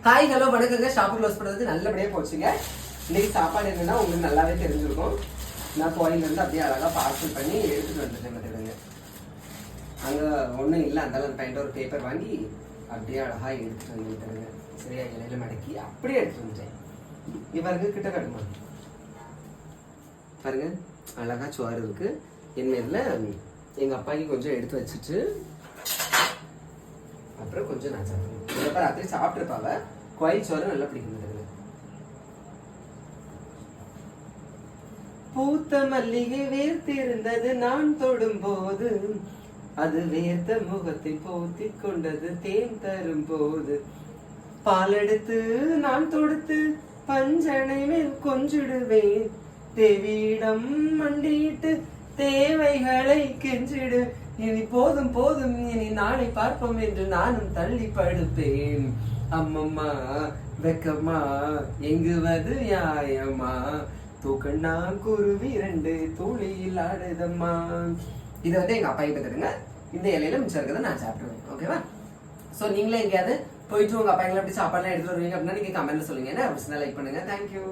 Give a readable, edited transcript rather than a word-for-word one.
Hi hello வணக்கங்க. Shop close பண்ணுறது நல்லபடியாக போச்சுங்க. இன்னைக்கு சாப்பாடு என்னன்னா உங்களுக்கு நல்லாவே தெரிஞ்சிருக்கும். நான் கோயிலேருந்து அப்படியே அழகாக பார்சல் பண்ணி எடுத்துகிட்டு வந்துட்டேன். பார்த்துடுங்க, அங்கே ஒன்றும் இல்லை, அந்த பையன்ட்டு ஒரு பேப்பர் வாங்கி அப்படியே அழகாக எடுத்துகிட்டு வந்துட்டாங்க. சரியா, இலையில மடக்கி அப்படியே எடுத்துகிட்டு வந்துட்டேன். இவருக்கு கிட்ட கட்டுமா பாருங்க, அழகாக சோறு இருக்குது. என்மேல எங்கள் அப்பாவுக்கு கொஞ்சம் எடுத்து வச்சுட்டு அப்புறம் கொஞ்சம் நான் சாப்பிடுவேன். இதப்ப ராத்திரி சாப்பிட்டுருப்பாங்க. கோயில் சோறு நல்லா பிடிக்கும். பூத்த மல்லிகை வேர்த்திருந்தது நான் தொடும் போது, அது வேர்த்த முகத்தை போத்தி கொண்டது தேன் தரும் போது, பால் எடுத்து நான் தொடுத்து பஞ்சனை மேல் கொஞ்சிடுவேன், தேவியிடம் மண்டியிட்டு தேவைகளை கெஞ்சிடு, இனி போதும் போதும் இனி நாளை பார்ப்போம் என்று நானும் தள்ளி படுப்பேன். அம்மம்மா வெக்கம்மா எங்குவது நியாயமா, தூக்கண்ணா குருவி 2 தூளியில் ஆடுதம்மா. இதை எங்க அப்பா கிட்ட தருங்க. இந்த இலையில மிச்சம் இருக்கிறத நான் சாப்பிடுவேன். ஓகேவா? ஸோ நீங்களே எங்கேயாவது போயிட்டு உங்க அப்பா எப்படி சாப்பாடுலாம் எடுத்துட்டு வருவீங்க அப்படின்னா நீங்க கமெண்ட்ல சொல்லுங்க. என்ன அப்படி லைக் பண்ணுங்க. தேங்க்யூ.